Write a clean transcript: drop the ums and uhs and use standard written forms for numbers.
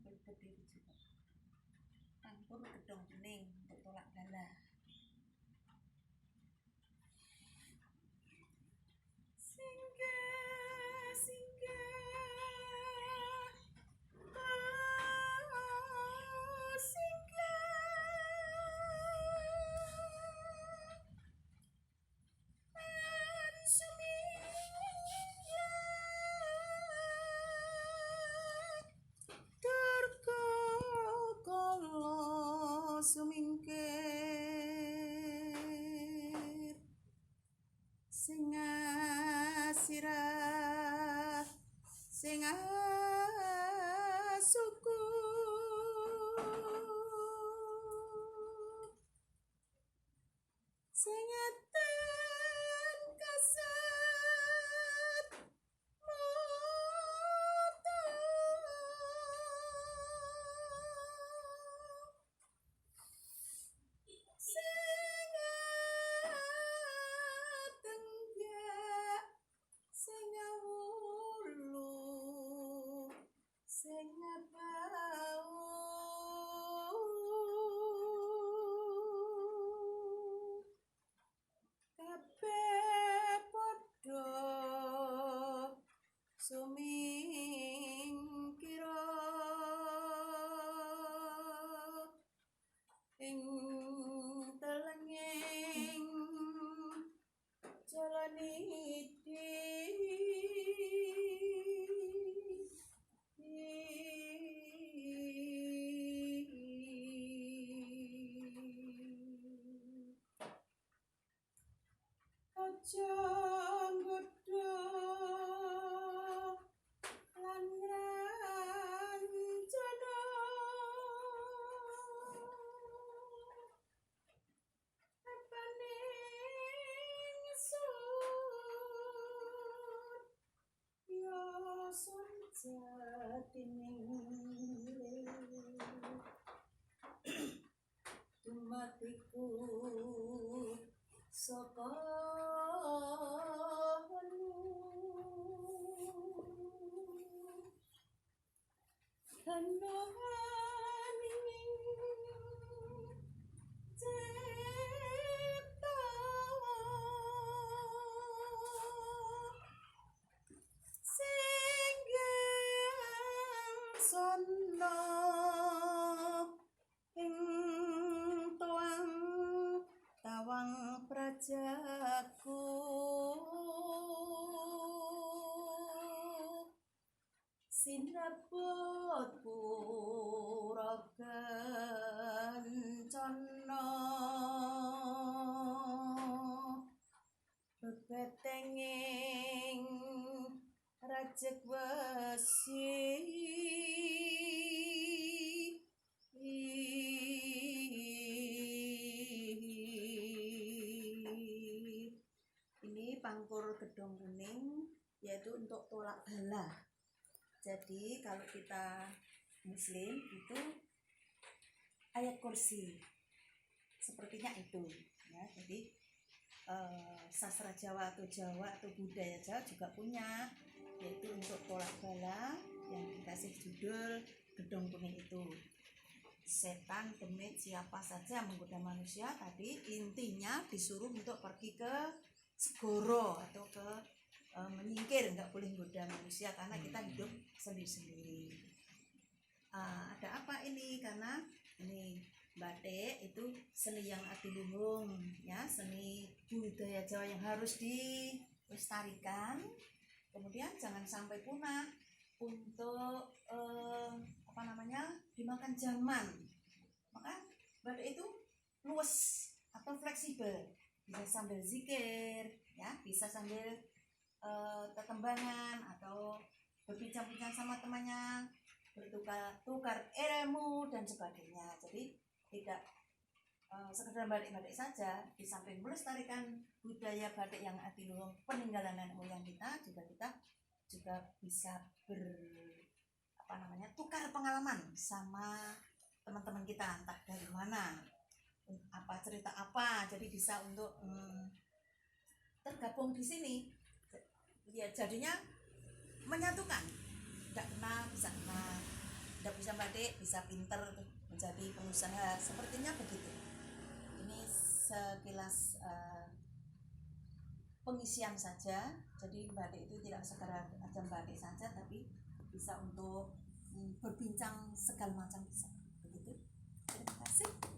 berdiri juga. Angkur gedong kuning untuk tolak bala. Singgah, singgah, singgah, sumingkir singa sirah singa suku singatan kasat mata singa wulu singa bau kabeh padha sumingkira ing telenging jalan iki aja nggodha lan rancana apaning sun ya sun jatining tumatiku saka sono ing tuang tawang prajaku sinebut pura kencana bebetenging rajek wesi ini pangkur gedong kuning yaitu untuk tolak bala. Jadi kalau kita muslim itu ayat kursi sepertinya itu ya. Jadi sastra Jawa atau budaya Jawa juga punya, yaitu untuk tolak bala yang dikasih judul gedong kuning itu. Setan, demit, siapa saja menggoda manusia tadi intinya disuruh untuk pergi ke segoro atau ke menyingkir, nggak boleh menggoda manusia karena kita hidup sendiri-sendiri. Ada apa ini? Karena ini batik itu seni yang adiluhung ya, seni budaya Jawa yang harus dilestarikan, kemudian jangan sampai punah untuk dimakan zaman. Maka batik itu luas atau fleksibel, bisa sambil zikir ya, bisa sambil tetembangan atau berbincang-bincang sama temannya, bertukar ilmu dan sebagainya. Jadi tidak sekedar batik-batik saja, di samping melestarikan budaya batik yang adiluhung peninggalan nenek moyang kita, kita juga bisa tukar pengalaman sama teman-teman kita, entah dari mana, apa cerita apa, jadi bisa untuk tergabung di sini. Ya jadinya menyatukan, tidak kenal bisa kenal, tidak bisa baca adik bisa pinter menjadi pengusaha, sepertinya begitu. Ini sekilas pengisian saja. Jadi Mbak Adik itu tidak sekedar aja Mbak Adik saja, tapi bisa untuk berbincang segala macam bisa. Begitu. Terima kasih.